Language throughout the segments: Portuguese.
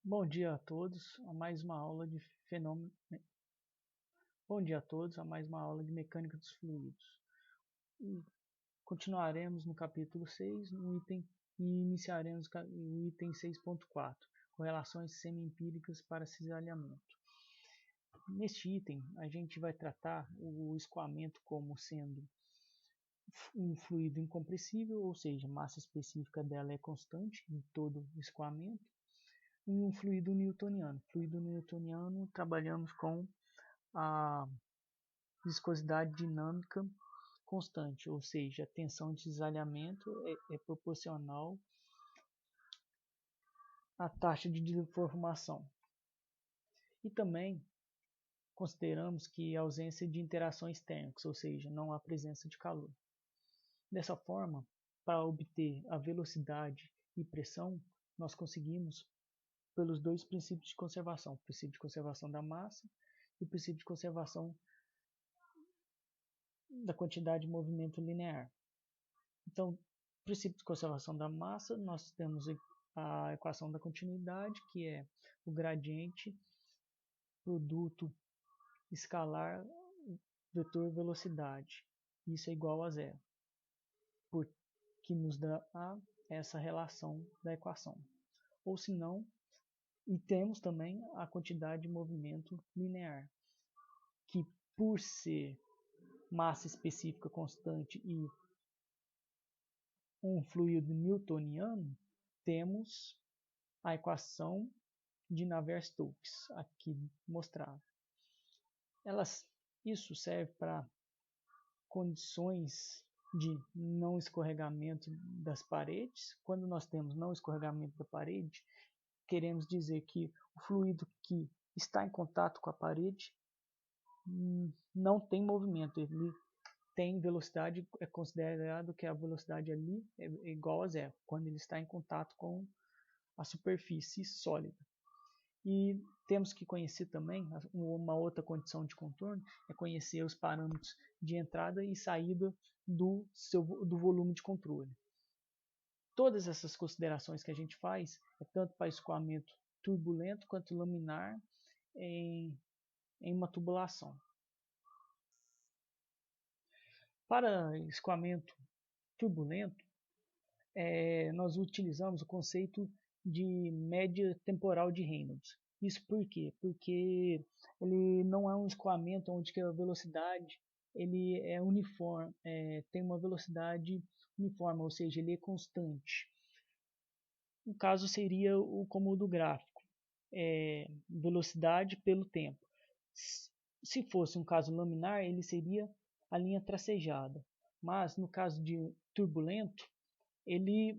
Bom dia a todos a mais uma aula de fenômeno. Bom dia a todos a mais uma aula de mecânica dos fluidos. E continuaremos no capítulo 6, no item, e iniciaremos o item 6.4, correlações semi-empíricas para cisalhamento. Neste item, a gente vai tratar o escoamento como sendo um fluido incompressível, ou seja, a massa específica dela é constante em todo o escoamento, e um fluido newtoniano. Fluido newtoniano, trabalhamos com a viscosidade dinâmica constante, ou seja, a tensão de cisalhamento é proporcional à taxa de deformação. E também consideramos que a ausência de interações térmicas, ou seja, não há presença de calor. Dessa forma, para obter a velocidade e pressão, nós conseguimos pelos dois princípios de conservação, o princípio de conservação da massa e o princípio de conservação da quantidade de movimento linear. Então, princípio de conservação da massa, nós temos a equação da continuidade, que é o gradiente produto escalar vetor velocidade. Isso é igual a zero, que nos dá essa relação da equação. Ou se não, e temos também a quantidade de movimento linear, que por ser massa específica constante e um fluido newtoniano, temos a equação de Navier-Stokes aqui mostrada. Isso serve para condições de não escorregamento das paredes. Quando nós temos não escorregamento da parede, queremos dizer que o fluido que está em contato com a parede não tem movimento, ele tem velocidade, é considerado que a velocidade ali é igual a zero, quando ele está em contato com a superfície sólida. E temos que conhecer também, uma outra condição de contorno, é conhecer os parâmetros de entrada e saída do volume de controle. Todas essas considerações que a gente faz, é tanto para escoamento turbulento quanto laminar em uma tubulação. Para escoamento turbulento, nós utilizamos o conceito de média temporal de Reynolds. Isso por quê? Porque ele não é um escoamento onde a velocidade ele é uniforme, tem uma velocidade uniforme, ou seja, ele é constante. O caso seria como o do gráfico, velocidade pelo tempo. Se fosse um caso laminar, ele seria a linha tracejada. Mas no caso de turbulento, ele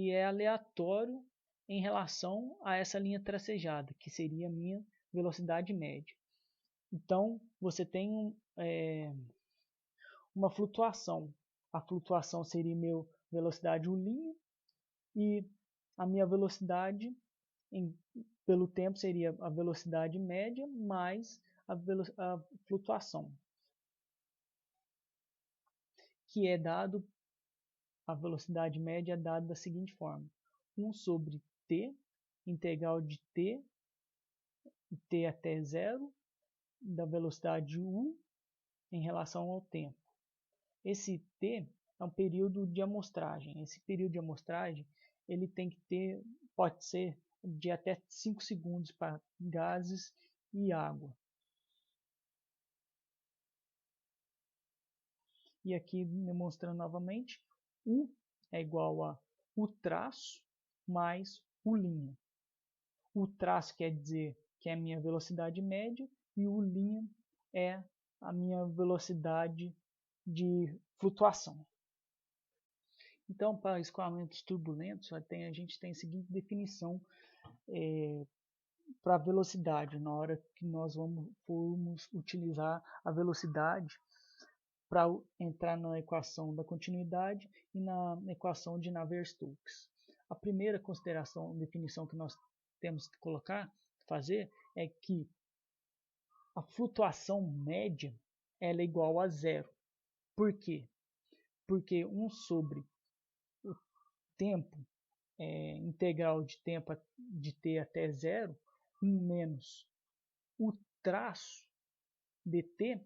é aleatório em relação a essa linha tracejada, que seria a minha velocidade média. Então, você tem uma flutuação. A flutuação seria minha velocidade U', e a minha velocidade pelo tempo seria a velocidade média mais a flutuação, que é dado, a velocidade média é dada da seguinte forma: 1 sobre t, integral de t até zero, da velocidade u em relação ao tempo. Esse t é um período de amostragem. Esse período de amostragem ele tem que ter, pode ser de até 5 segundos para gases e água. E aqui demonstrando novamente, U é igual a U traço mais U'. U traço quer dizer que é a minha velocidade média e U' é a minha velocidade de flutuação. Então, para escoamentos turbulentos, a gente tem a seguinte definição para a velocidade, na hora que nós formos utilizar a velocidade para entrar na equação da continuidade e na equação de Navier-Stokes. A primeira consideração, definição que nós temos que fazer é que a flutuação média ela é igual a zero. Por quê? Porque 1 sobre o tempo integral de tempo de t até zero, 1 menos o traço dt,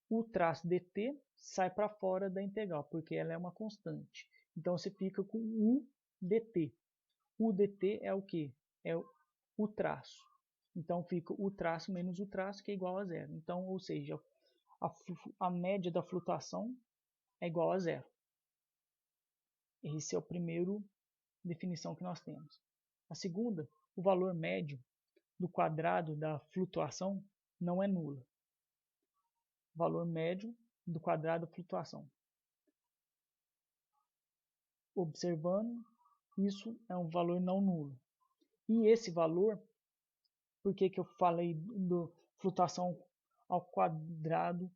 o traço dt sai para fora da integral, porque ela é uma constante. Então você fica com u dt. O dt é o quê? É o traço. Então fica o traço menos o traço, que é igual a zero. Então, ou seja, a média da flutuação é igual a zero. Esse é o primeiro definição que nós temos. A segunda, o valor médio do quadrado da flutuação não é nulo. Valor médio do quadrado da flutuação. Observando, isso é um valor não nulo. E esse valor, por que eu falei do flutuação ao quadrado,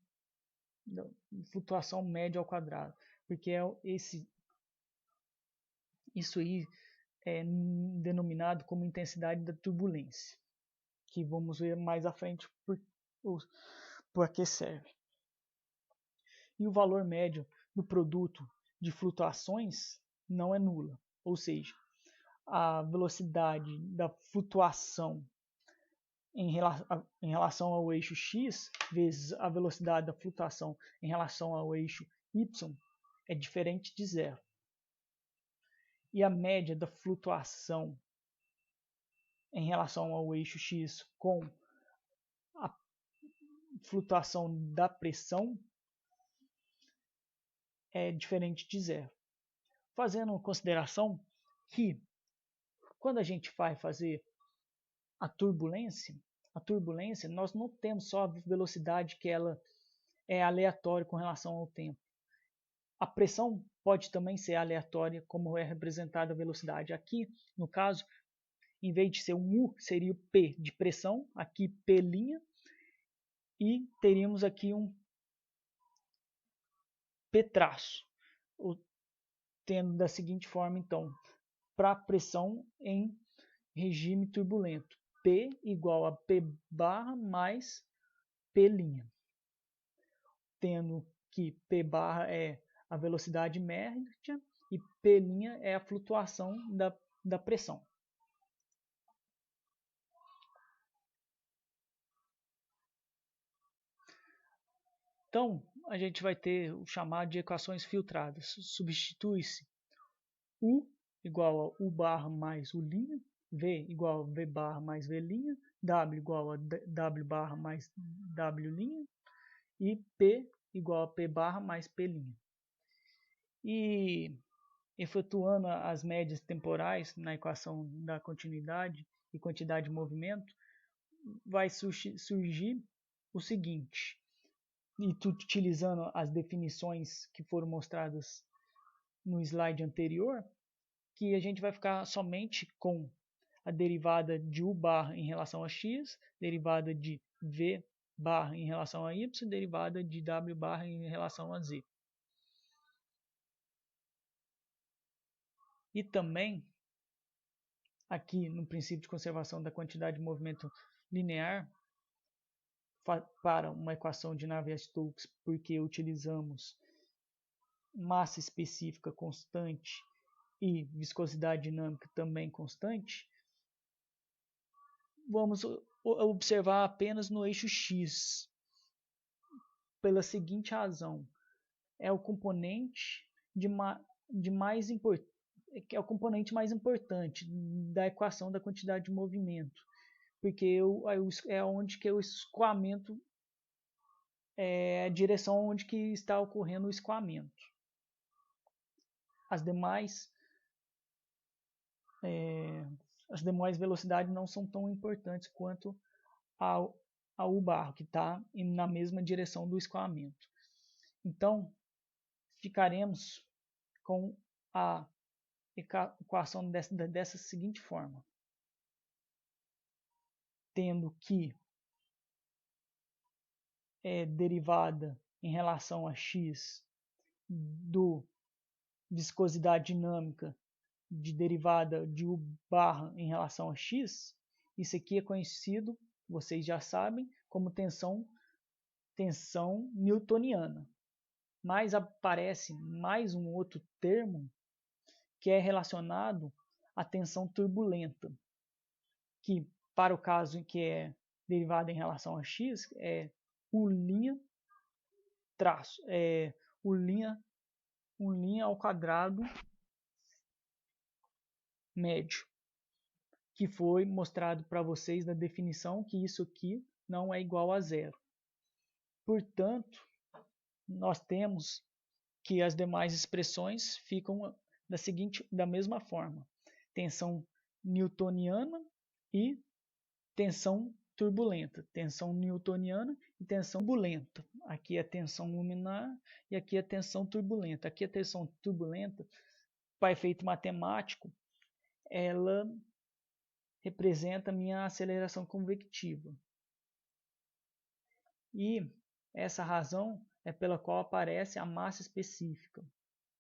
flutuação média ao quadrado? Porque isso aí é denominado como intensidade da turbulência, que vamos ver mais à frente por que serve. E o valor médio do produto de flutuações não é nula, ou seja, a velocidade da flutuação em relação ao eixo x vezes a velocidade da flutuação em relação ao eixo y é diferente de zero. E a média da flutuação em relação ao eixo x com a flutuação da pressão é diferente de zero. Fazendo uma consideração que quando a gente vai fazer a turbulência nós não temos só a velocidade que ela é aleatória com relação ao tempo. A pressão pode também ser aleatória, como é representada a velocidade. Aqui, no caso, em vez de ser um U, seria o P de pressão, aqui P', e teríamos aqui um P traço, tendo da seguinte forma, então, para pressão em regime turbulento, P igual a P barra mais P', tendo que P barra é a velocidade média e P' é a flutuação da pressão. Então, a gente vai ter o chamado de equações filtradas. Substitui-se U igual a U barra mais U', V igual a V barra mais V', W igual a W barra mais W', e P igual a P barra mais P'. E efetuando as médias temporais na equação da continuidade e quantidade de movimento, vai surgir o seguinte, e utilizando as definições que foram mostradas no slide anterior, que a gente vai ficar somente com a derivada de U barra em relação a x, derivada de V barra em relação a y, derivada de W barra em relação a z. E também, aqui no princípio de conservação da quantidade de movimento linear, para uma equação de Navier-Stokes, porque utilizamos massa específica constante e viscosidade dinâmica também constante, vamos observar apenas no eixo x, pela seguinte razão: é o componente é o componente mais importante da equação da quantidade de movimento, porque é onde que o escoamento é a direção onde que está ocorrendo o escoamento. As demais velocidades não são tão importantes quanto a U barra, que está na mesma direção do escoamento. Então, ficaremos com a equação dessa seguinte forma, tendo que derivada em relação a x do viscosidade dinâmica de derivada de U barra em relação a x, isso aqui é conhecido, vocês já sabem, como tensão newtoniana. Mas aparece mais um outro termo que é relacionado a tensão turbulenta, que para o caso em que é derivada em relação a x, é U' traço, U' ao quadrado médio, que foi mostrado para vocês na definição que isso aqui não é igual a zero. Portanto, nós temos que as demais expressões ficam da mesma forma: tensão newtoniana e tensão turbulenta. Tensão newtoniana e tensão turbulenta. Aqui é tensão luminar e aqui é tensão turbulenta. Aqui a tensão turbulenta, para efeito matemático, ela representa a minha aceleração convectiva. E essa razão é pela qual aparece a massa específica,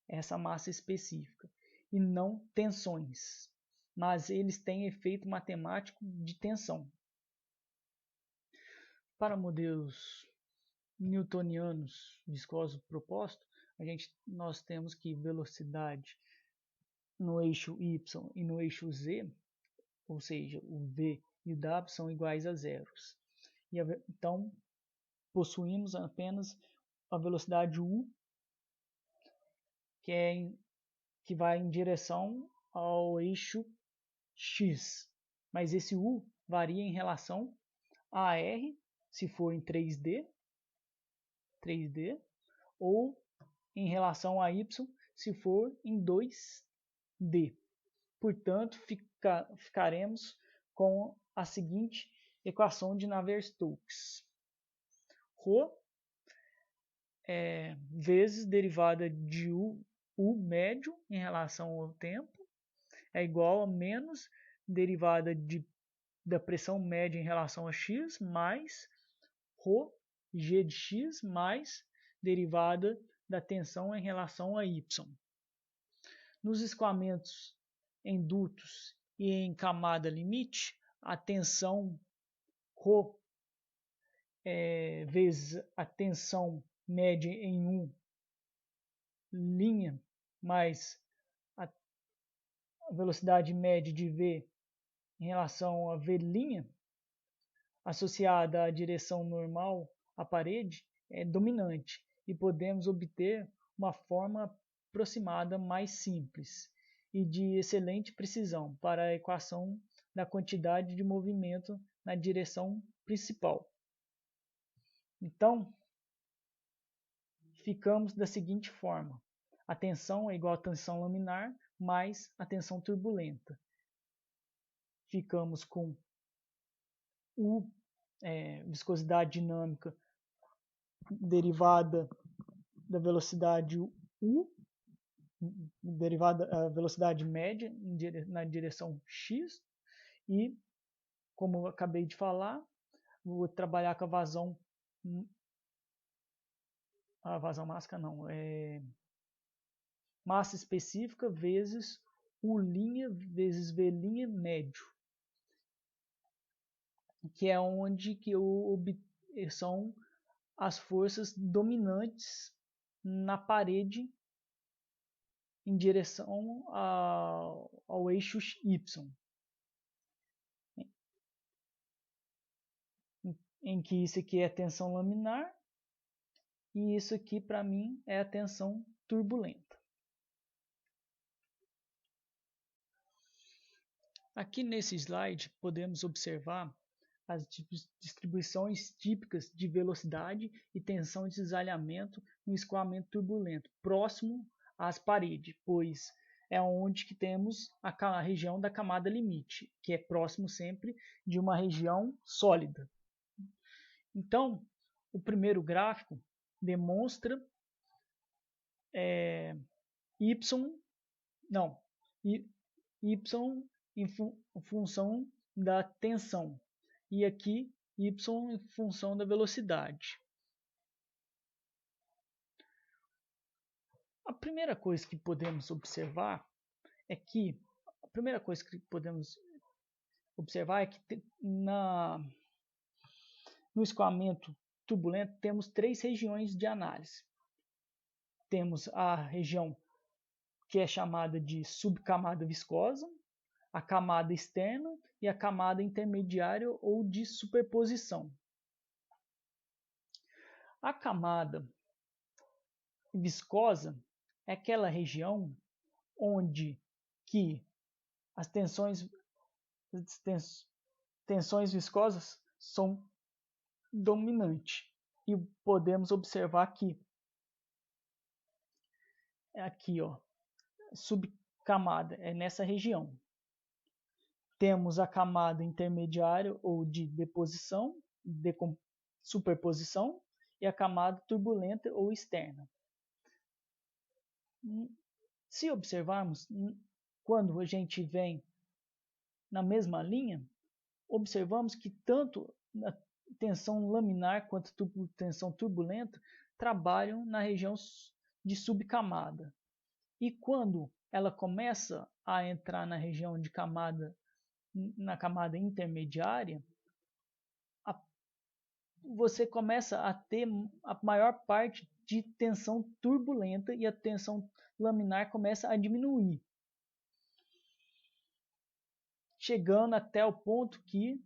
essa massa específica, e não tensões, mas eles têm efeito matemático de tensão. Para modelos newtonianos viscosos propostos, nós temos que velocidade no eixo y e no eixo z, ou seja, o v e o w são iguais a zeros. Então, possuímos apenas a velocidade u, que vai em direção ao eixo x. Mas esse u varia em relação a r, se for em 3D, ou em relação a y, se for em 2D. Portanto, ficaremos com a seguinte equação de Navier-Stokes. Rho vezes derivada de u médio em relação ao tempo é igual a menos derivada da pressão média em relação a x mais Rho g de x mais derivada da tensão em relação a y. Nos escoamentos em dutos e em camada limite, a tensão Rho vezes a tensão média em linha mais a velocidade média de V em relação a V' associada à direção normal à parede é dominante, e podemos obter uma forma aproximada mais simples e de excelente precisão para a equação da quantidade de movimento na direção principal. Então, ficamos da seguinte forma: a tensão é igual à tensão laminar mais a tensão turbulenta. Ficamos com viscosidade dinâmica derivada da velocidade u, derivada a velocidade média na direção x, e, como eu acabei de falar, vou trabalhar com a vazão mássica não, massa específica vezes U' vezes V' médio, que é onde são as forças dominantes na parede em direção ao eixo Y, em que isso aqui é a tensão laminar e isso aqui para mim é a tensão turbulenta. Aqui nesse slide podemos observar as distribuições típicas de velocidade e tensão de desalhamento no escoamento turbulento, próximo às paredes, pois é onde que temos a região da camada limite, que é próximo sempre de uma região sólida. Então, o primeiro gráfico demonstra y em função da tensão, e aqui y em função da velocidade. A primeira coisa que podemos observar é que no escoamento turbulento temos três regiões de análise. Temos a região que é chamada de subcamada viscosa, a camada externa e a camada intermediária ou de superposição. A camada viscosa é aquela região onde que as tensões viscosas são dominantes. E podemos observar aqui, ó, subcamada, é nessa região. Temos a camada intermediária ou de deposição, superposição, e a camada turbulenta ou externa. Se observarmos, quando a gente vem na mesma linha, observamos que tanto a tensão laminar quanto a tensão turbulenta trabalham na região de subcamada. E quando ela começa a entrar na região de na camada intermediária, você começa a ter a maior parte de tensão turbulenta e a tensão laminar começa a diminuir, chegando até o ponto que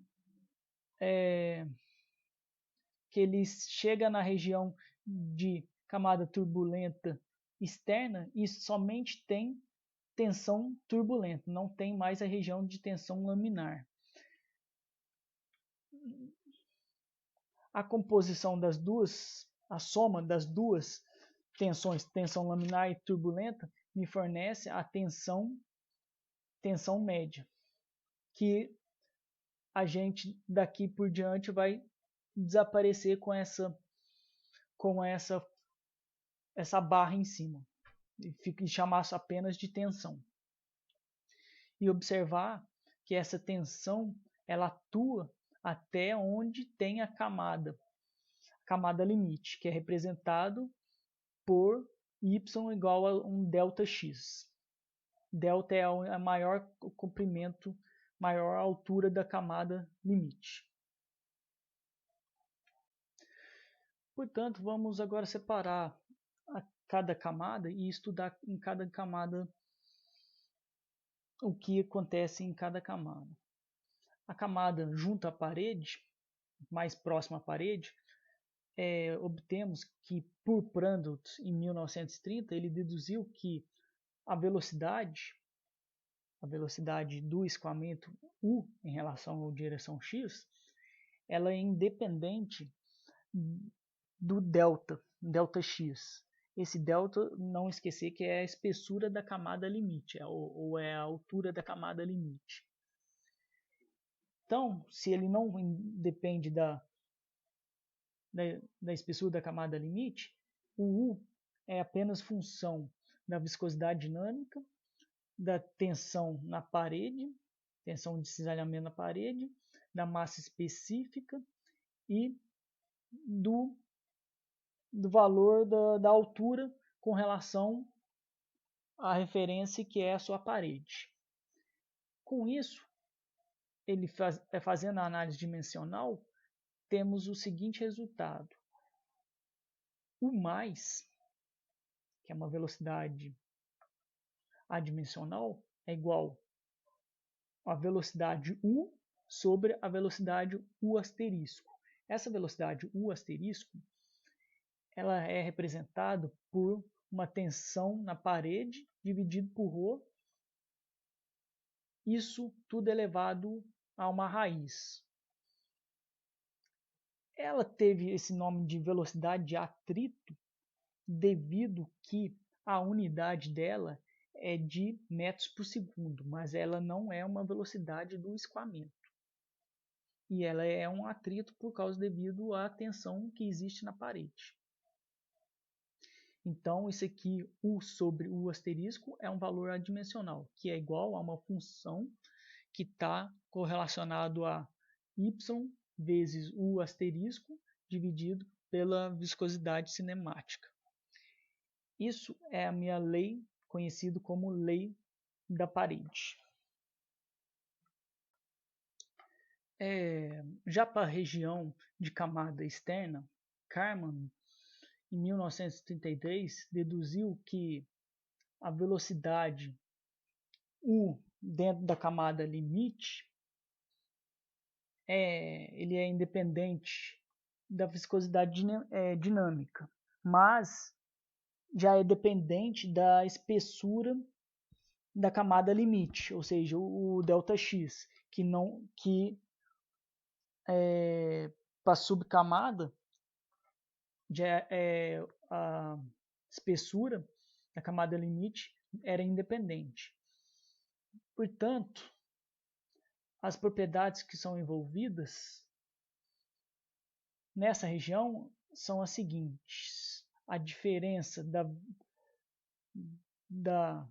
ele chega na região de camada turbulenta externa e somente tem tensão turbulenta, não tem mais a região de tensão laminar. A composição das duas, a soma das duas tensões, tensão laminar e turbulenta, me fornece a tensão média, que a gente daqui por diante vai desaparecer com essa barra em cima e chamar apenas de tensão. E observar que essa tensão ela atua até onde tem a camada limite, que é representado por y igual a um ΔX. Delta é a maior comprimento, maior altura da camada limite. Portanto, vamos agora separar cada camada e estudar em cada camada o que acontece em cada camada. A camada junto à parede, mais próxima à parede, obtemos que por Prandtl, em 1930, ele deduziu que a velocidade do escoamento U em relação à direção X, ela é independente do ΔX. Esse delta, não esquecer que é a espessura da camada limite, ou é a altura da camada limite. Então, se ele não depende da espessura da camada limite, o U é apenas função da viscosidade dinâmica, da tensão na parede, tensão de cisalhamento na parede, da massa específica e do valor da altura com relação à referência que é a sua parede. Com isso, ele fazendo a análise dimensional, temos o seguinte resultado. U+, que é uma velocidade adimensional, é igual a velocidade U sobre a velocidade U asterisco. Essa velocidade U asterisco ela é representada por uma tensão na parede dividido por ρ. Isso tudo elevado a uma raiz. Ela teve esse nome de velocidade de atrito devido que a unidade dela é de metros por segundo, mas ela não é uma velocidade do escoamento. E ela é um atrito por causa devido à tensão que existe na parede. Então, isso aqui, U sobre U asterisco, é um valor adimensional, que é igual a uma função que está correlacionado a y vezes U asterisco dividido pela viscosidade cinemática. Isso é a minha lei, conhecida como lei da parede. Já para a região de camada externa, Karman, em 1933, deduziu que a velocidade U dentro da camada limite, ele é independente da viscosidade dinâmica, mas já é dependente da espessura da camada limite, ou seja, o ΔX, que para a subcamada já a espessura da camada limite era independente. Portanto, as propriedades que são envolvidas nessa região são as seguintes: a diferença da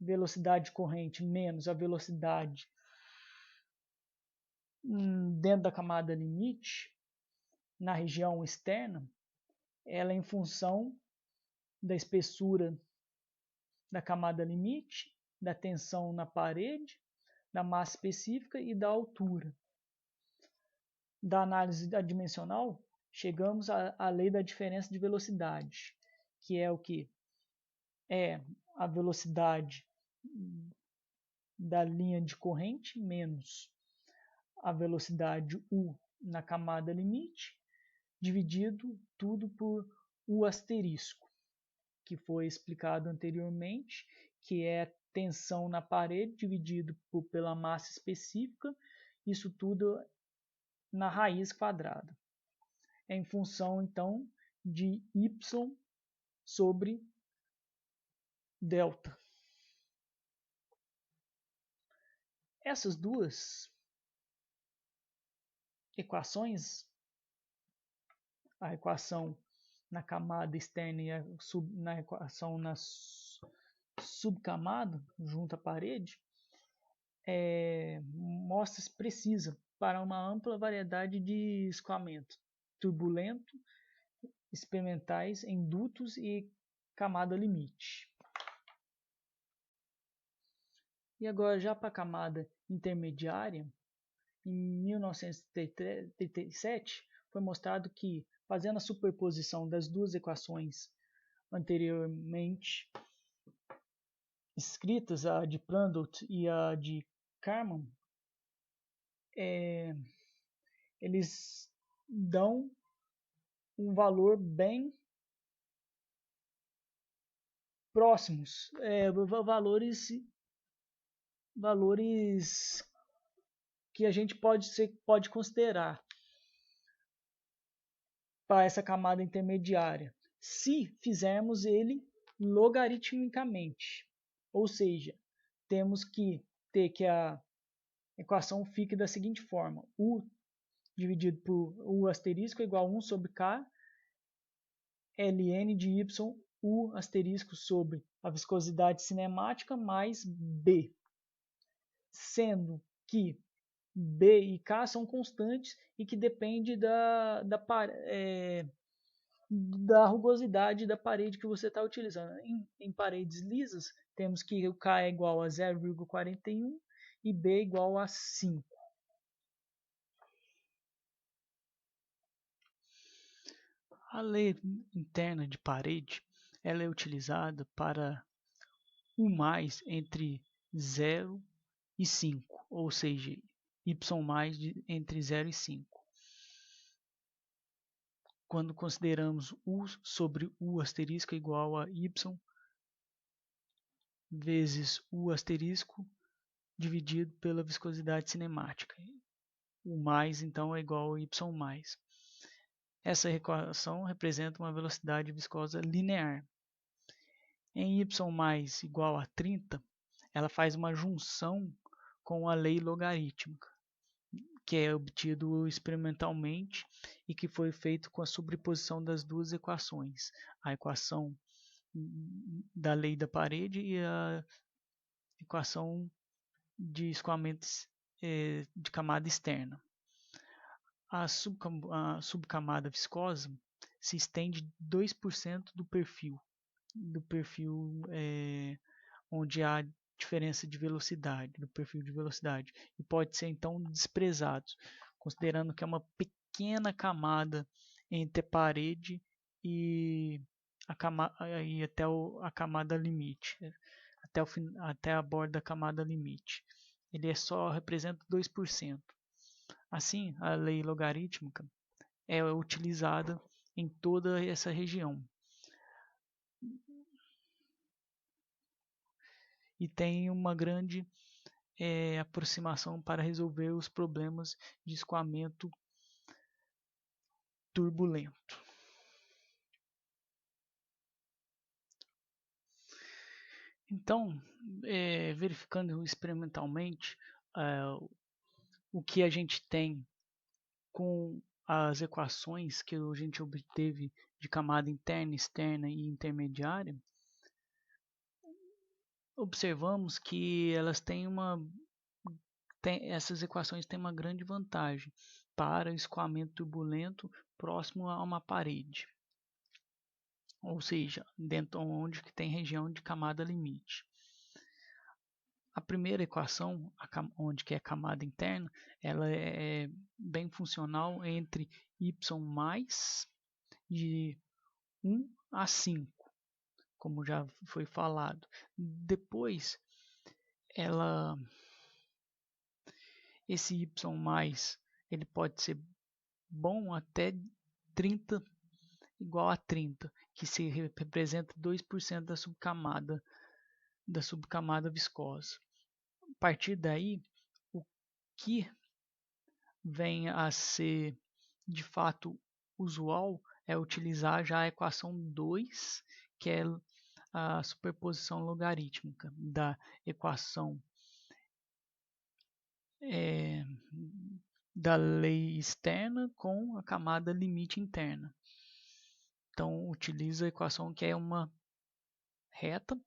velocidade corrente menos a velocidade dentro da camada limite, na região externa, ela é em função da espessura da camada limite, da tensão na parede, da massa específica e da altura. Da análise adimensional, chegamos à lei da diferença de velocidade, que é o que? É a velocidade da linha de corrente menos a velocidade U na camada limite, dividido tudo por U asterisco, que foi explicado anteriormente, que é tensão na parede dividido pela massa específica, isso tudo na raiz quadrada. É em função, então, de Y sobre delta. Essas duas equações, a equação na camada externa e na equação na subcamada, junto à parede, mostras precisas para uma ampla variedade de escoamento turbulento, experimentais em dutos e camada limite. E agora, já para a camada intermediária, em 1937, foi mostrado que, fazendo a superposição das duas equações anteriormente escritas, a de Prandtl e a de Karman, eles dão um valor bem próximos, valores que a gente pode considerar para essa camada intermediária, se fizermos ele logaritmicamente. Ou seja, temos que ter que a equação fique da seguinte forma: U dividido por U asterisco é igual a 1 sobre K, ln de Y, U asterisco sobre a viscosidade cinemática mais B, sendo que B e K são constantes e que depende da rugosidade da parede que você está utilizando. Em paredes lisas, temos que o K é igual a 0,41 e B é igual a 5. A lei interna de parede ela é utilizada para U mais entre 0 e 5, ou seja, Y mais entre 0 e 5. Quando consideramos U sobre U asterisco igual a Y vezes U asterisco dividido pela viscosidade cinemática. O mais, então, é igual a Y mais. Essa equação representa uma velocidade viscosa linear. Em Y mais igual a 30, ela faz uma junção com a lei logarítmica, que é obtido experimentalmente e que foi feito com a sobreposição das duas equações, a equação da lei da parede e a equação de escoamento de camada externa. A subcamada viscosa se estende 2% do perfil onde há diferença de velocidade, do perfil de velocidade, e pode ser então desprezado, considerando que é uma pequena camada entre a parede e até a camada limite, até a borda da camada limite. Ele só representa 2%. Assim, a lei logarítmica é utilizada em toda essa região. E tem uma grande aproximação para resolver os problemas de escoamento turbulento. Então, verificando experimentalmente o que a gente tem com as equações que a gente obteve de camada interna, externa e intermediária, observamos que essas equações têm uma grande vantagem para escoamento turbulento próximo a uma parede, ou seja, dentro onde que tem região de camada limite. A primeira equação, onde que é camada interna, ela é bem funcional entre y mais de 1 a 5, como já foi falado. Depois, esse y mais, ele pode ser bom até 30 igual a 30, que se representa 2% da subcamada viscosa. A partir daí, o que vem a ser de fato usual é utilizar já a equação 2, que é a superposição logarítmica da equação da lei externa com a camada limite interna. Então, utiliza a equação que é uma reta,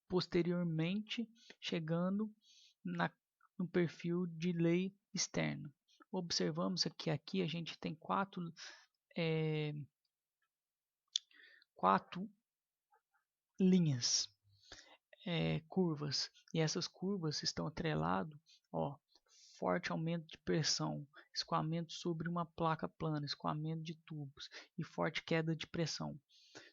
posteriormente chegando no perfil de lei externa. Observamos que aqui a gente tem quatro linhas, curvas, e essas curvas estão atreladas, forte aumento de pressão, escoamento sobre uma placa plana, escoamento de tubos e forte queda de pressão.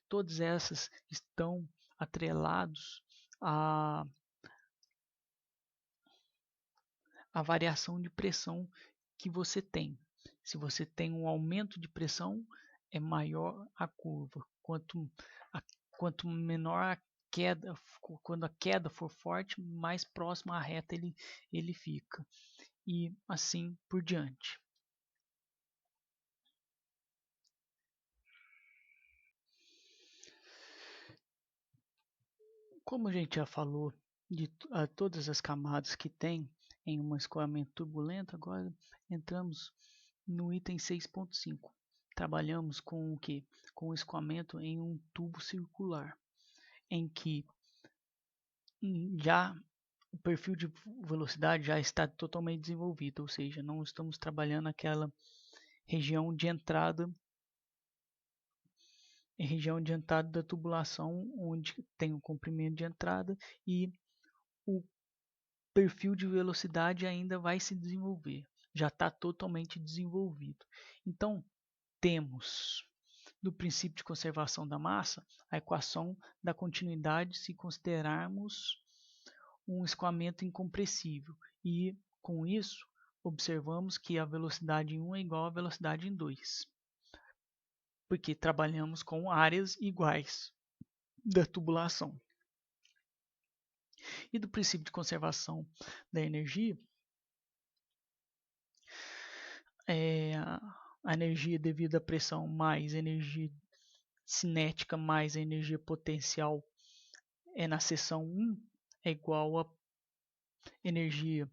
Todas essas estão atrelados à variação de pressão que você tem. Se você tem um aumento de pressão, é maior a curva. Quanto menor a queda, quando a queda for forte, mais próximo à reta ele fica. E assim por diante. Como a gente já falou de todas as camadas que tem em um escoamento turbulento, agora entramos no item 6.5. Trabalhamos com o que? Com o escoamento em um tubo circular, em que já o perfil de velocidade já está totalmente desenvolvido, ou seja, não estamos trabalhando aquela região de entrada da tubulação, onde tem o comprimento de entrada e o perfil de velocidade ainda vai se desenvolver, já está totalmente desenvolvido. Então, temos do princípio de conservação da massa a equação da continuidade se considerarmos um escoamento incompressível, e com isso observamos que a velocidade em 1 é igual à velocidade em 2, porque trabalhamos com áreas iguais da tubulação. E do princípio de conservação da energia, a energia devido à pressão mais energia cinética mais a energia potencial na seção 1 é igual a energia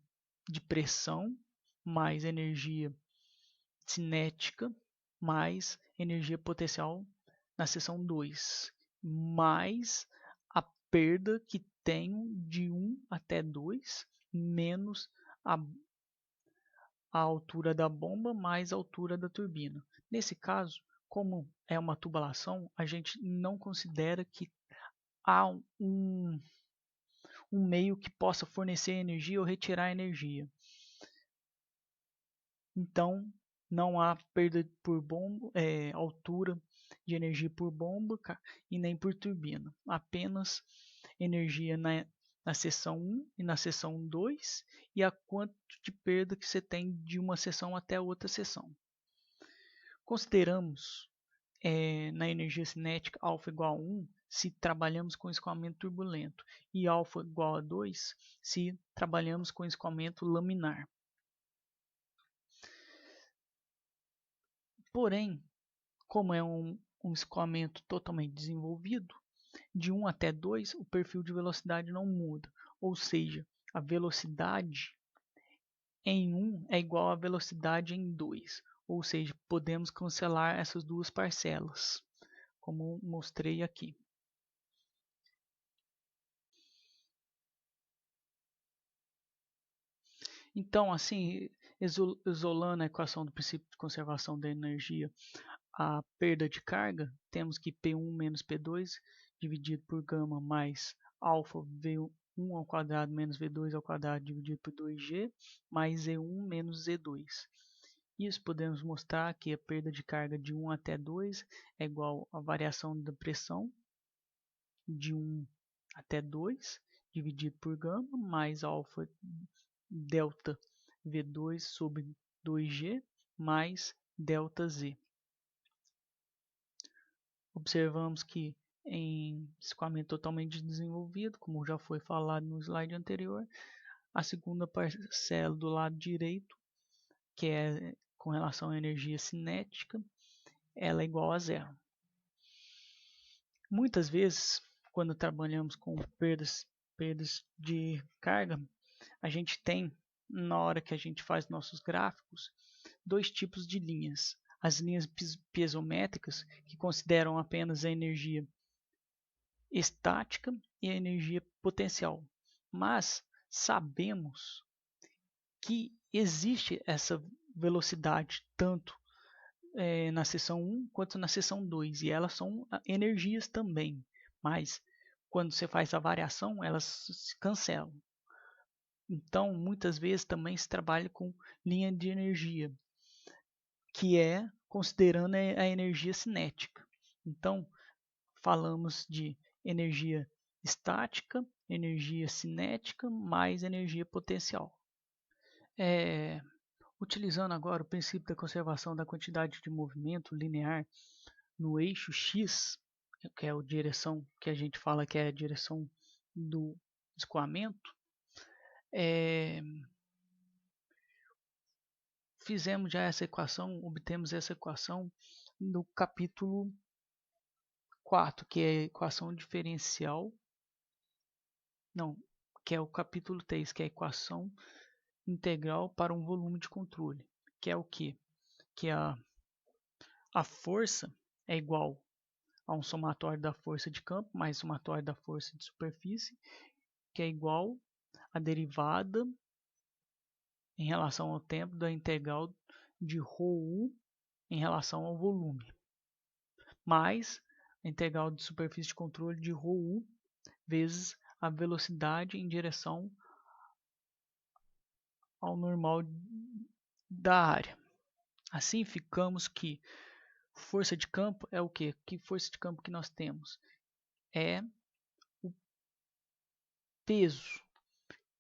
de pressão mais energia cinética mais energia potencial na seção 2, mais a perda que tenho de 1 até 2, menos a altura da bomba mais a altura da turbina. Nesse caso, como é uma tubulação, a gente não considera que há um meio que possa fornecer energia ou retirar energia. Então, não há perda por bomba, altura de energia por bomba e nem por turbina. Apenas energia na seção 1 e na seção 2 e a quanto de perda que você tem de uma seção até outra seção. Consideramos na energia cinética alfa igual a 1 se trabalhamos com escoamento turbulento e alfa igual a 2 se trabalhamos com escoamento laminar. Porém, como é um escoamento totalmente desenvolvido, de 1 até 2 o perfil de velocidade não muda, ou seja, a velocidade em 1 é igual à velocidade em 2, ou seja, podemos cancelar essas duas parcelas, como mostrei aqui. Então, assim, isolando a equação do princípio de conservação da energia, a perda de carga, temos que P1 menos P2 dividido por gama mais alfa V1 ao quadrado menos V2 ao quadrado dividido por 2G mais Z1 menos Z2. Isso podemos mostrar que a perda de carga de 1 até 2 é igual à variação da pressão de 1 até 2 dividido por gama mais alfa delta V2 sobre 2G mais delta Z. Observamos que em escoamento totalmente desenvolvido, como já foi falado no slide anterior, a segunda parcela do lado direito, que é com relação à energia cinética, ela é igual a zero. Muitas vezes, quando trabalhamos com perdas de carga, a gente tem, na hora que a gente faz nossos gráficos, dois tipos de linhas. As linhas piezométricas, que consideram apenas a energia estática e a energia potencial. Mas sabemos que existe essa velocidade tanto na seção 1 quanto na seção 2, e elas são energias também, mas quando você faz a variação, elas se cancelam. Então, muitas vezes também se trabalha com linha de energia, que é considerando a energia cinética. Então, falamos de energia estática, energia cinética mais energia potencial. Utilizando agora o princípio da conservação da quantidade de movimento linear no eixo X, que é a direção que a gente fala que é a direção do escoamento, fizemos já essa equação, obtemos essa equação no capítulo 4, que é a equação diferencial, que é o capítulo 3, que é a equação integral para um volume de controle, que é o quê? Que a força é igual a um somatório da força de campo mais somatório da força de superfície, que é igual à derivada em relação ao tempo da integral de ρu em relação ao volume, mais a integral de superfície de controle de ρu vezes a velocidade em direção ao normal da área. Assim ficamos que força de campo é o quê? Que força de campo que nós temos? É o peso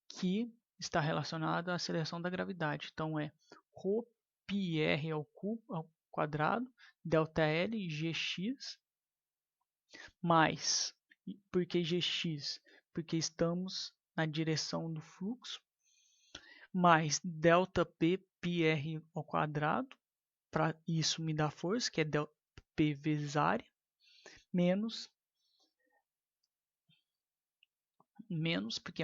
que está relacionado à aceleração da gravidade. Então é ρπr ao quadrado, delta L, gx, mais, por que gx? Porque estamos na direção do fluxo, mais delta P, πr ao quadrado, para isso me dá força, que é delta P vezes área, menos, porque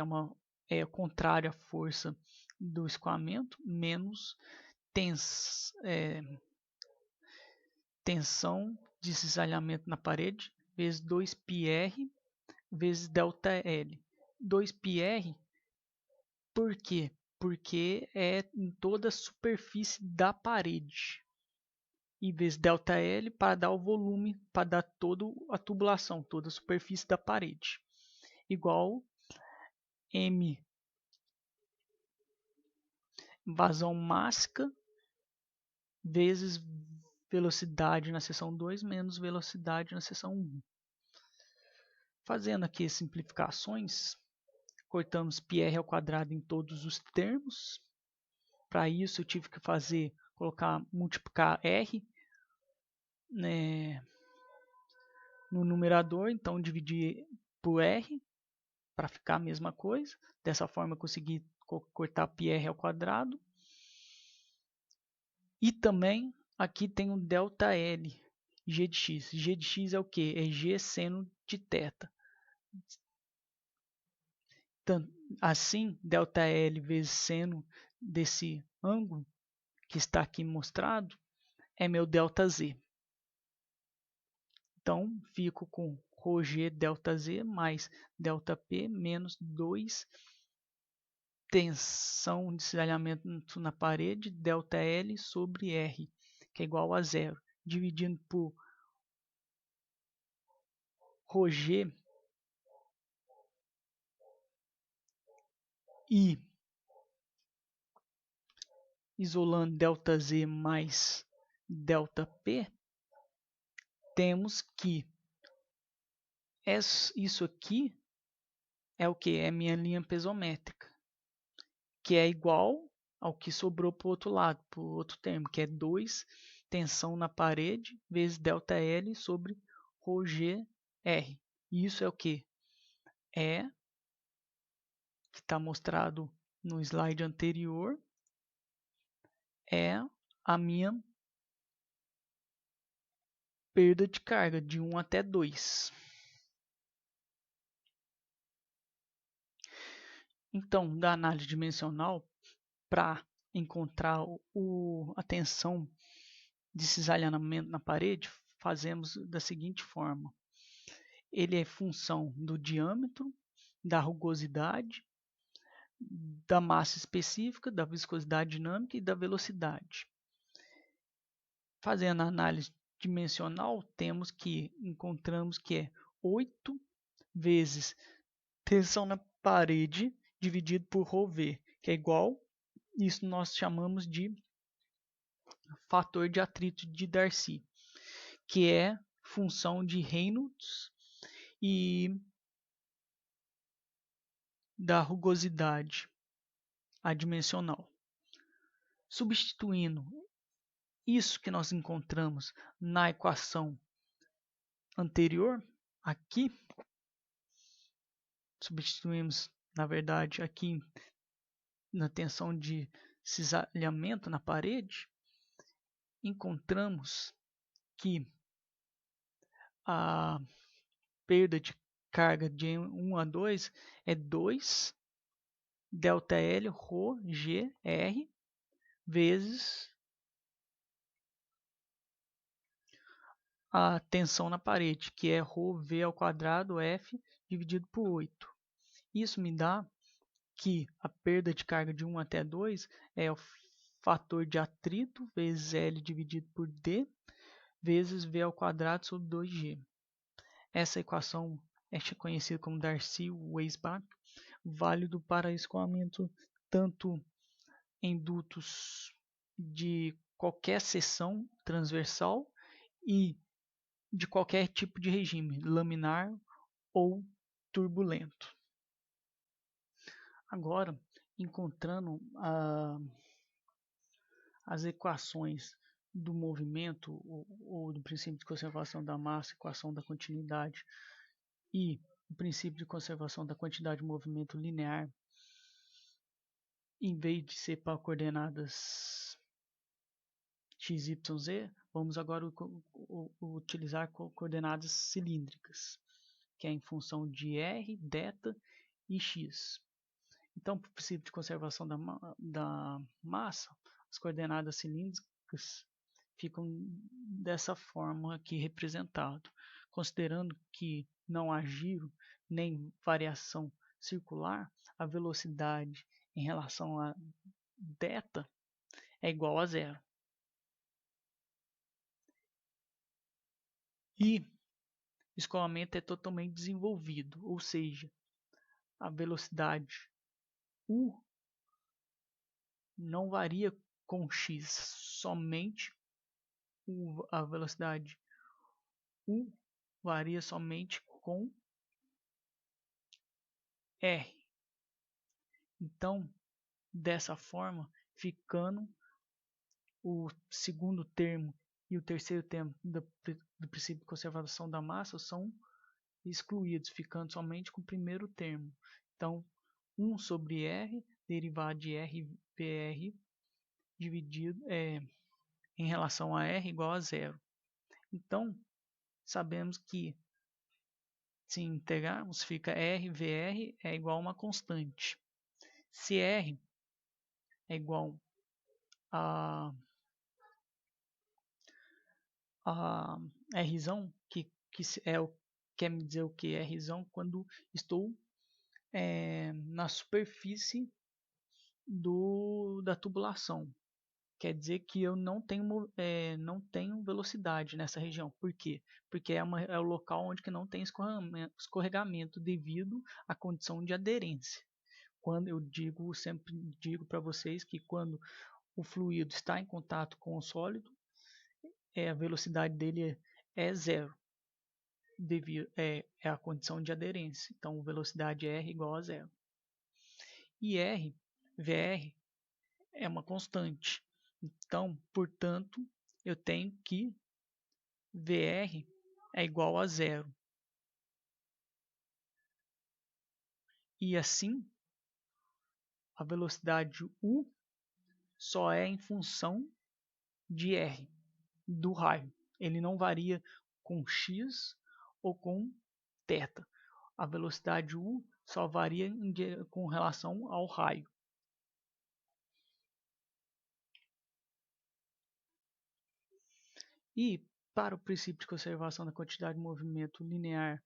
é contrário à força do escoamento, menos tensão de cisalhamento na parede, vezes 2πr vezes ΔL. 2πr, por quê? Porque é em toda a superfície da parede. E vezes ΔL para dar o volume, para dar toda a tubulação, toda a superfície da parede. Igual M, vazão máxima, vezes velocidade na seção 2 menos velocidade na seção 1. Fazendo aqui as simplificações, cortamos πr ao quadrado em todos os termos. Para isso eu tive que multiplicar r, né, no numerador, então dividir por r para ficar a mesma coisa. Dessa forma eu consegui cortar πr ao quadrado. E também aqui tem um ΔL, g de x. G de x é o que? É g seno de θ. Então, assim, ΔL vezes seno desse ângulo que está aqui mostrado é meu ΔZ. Então, fico com ρg ΔZ mais ΔP menos 2 tensão de cisalhamento na parede ΔL sobre R, que é igual a 0. Dividindo por ρg e isolando ΔZ mais ΔP, temos que isso aqui é o que? É minha linha pesométrica, que é igual ao que sobrou para o outro lado, para o outro termo, que é 2 tensão na parede vezes ΔL sobre ρgr. E isso é o que? É que está mostrado no slide anterior, é a minha perda de carga de 1 até 2. Então, da análise dimensional, para encontrar a tensão de cisalhamento na parede, fazemos da seguinte forma. Ele é função do diâmetro, da rugosidade, da massa específica, da viscosidade dinâmica e da velocidade. Fazendo a análise dimensional, encontramos que é 8 vezes tensão na parede dividido por ρv, que é igual, isso nós chamamos de fator de atrito de Darcy, que é função de Reynolds e da rugosidade adimensional. Substituindo isso que nós encontramos na equação anterior, aqui, substituímos, na verdade, aqui na tensão de cisalhamento na parede, encontramos que a perda de carga de 1 a 2 é 2 ΔL ρ g r vezes a tensão na parede, que é ρv ao quadrado f dividido por 8. Isso me dá que a perda de carga de 1 até 2 é o fator de atrito vezes L dividido por D vezes V ao quadrado sobre 2G. Essa equação é conhecida como Darcy-Weisbach, válido para escoamento tanto em dutos de qualquer seção transversal e de qualquer tipo de regime, laminar ou turbulento. Agora, encontrando as equações do movimento ou do princípio de conservação da massa, equação da continuidade e o princípio de conservação da quantidade de movimento linear, em vez de ser para coordenadas x, y, z, vamos agora utilizar coordenadas cilíndricas, que é em função de r, θ e x. Então, para o princípio de conservação da massa, as coordenadas cilíndricas ficam dessa forma aqui representado, considerando que não há giro nem variação circular, a velocidade em relação a θ é igual a 0. E o escoamento é totalmente desenvolvido, ou seja, a velocidade u não varia com x, somente a velocidade u varia somente com R. Então, dessa forma, ficando o segundo termo e o terceiro termo do princípio de conservação da massa são excluídos, ficando somente com o primeiro termo. Então, 1 sobre R, derivado de RVR, dividido em relação a R igual a zero. Então, sabemos que se integrarmos, fica RVR é igual a uma constante. Se R é igual a R, que quer me dizer o que? R quando estou na superfície da tubulação. Quer dizer que eu não tenho velocidade nessa região. Por quê? Porque é o local onde que não tem escorregamento devido à condição de aderência. Quando sempre digo para vocês que quando o fluido está em contato com o sólido, a velocidade dele é zero, é a condição de aderência. Então, velocidade R igual a zero. E VR, é uma constante. Então, portanto, eu tenho que VR é igual a zero. E assim, a velocidade U só é em função de R, do raio. Ele não varia com x ou com θ. A velocidade U só varia com relação ao raio. E para o princípio de conservação da quantidade de movimento linear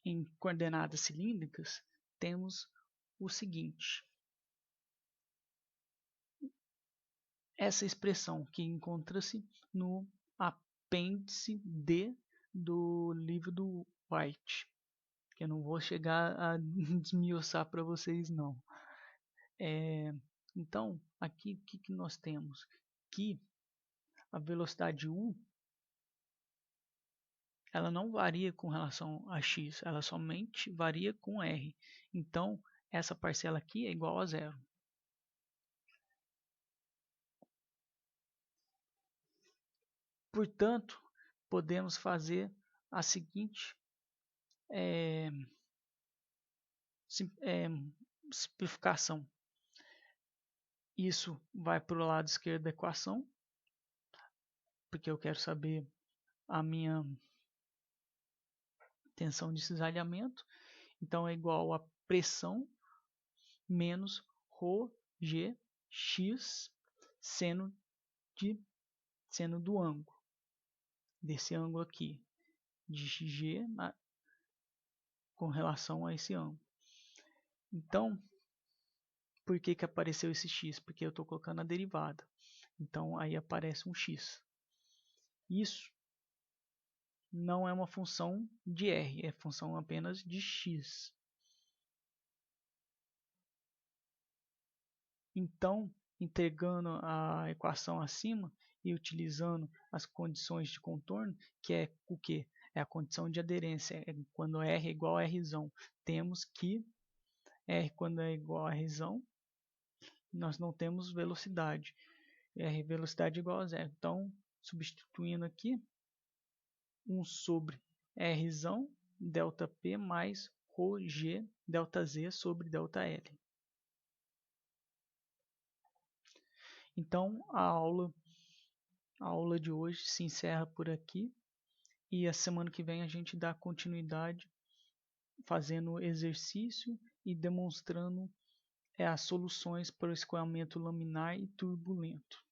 em coordenadas cilíndricas, temos o seguinte. Essa expressão que encontra-se no apêndice D do livro do White, que eu não vou chegar a desmiuçar para vocês não. Então, aqui o que nós temos? Que a velocidade U ela não varia com relação a x, ela somente varia com r. Então, essa parcela aqui é igual a zero. Portanto, podemos fazer a seguinte simplificação. Isso vai para o lado esquerdo da equação, porque eu quero saber a minha tensão de cisalhamento. Então, é igual a pressão menos ρg x seno do ângulo, desse ângulo aqui, de g com relação a esse ângulo. Então, por que apareceu esse x? Porque eu estou colocando a derivada. Então, aí aparece um x. Isso não é uma função de r, é função apenas de x. Então, integrando a equação acima e utilizando as condições de contorno, que é o que? É a condição de aderência. Quando R é igual a R, temos que R, quando é igual a R, nós não temos velocidade. R, velocidade igual a zero. Então, substituindo aqui, 1 sobre R, ΔP mais ρg ΔZ sobre ΔL. Então, a aula de hoje se encerra por aqui e a semana que vem a gente dá continuidade fazendo exercício e demonstrando as soluções para o escoamento laminar e turbulento.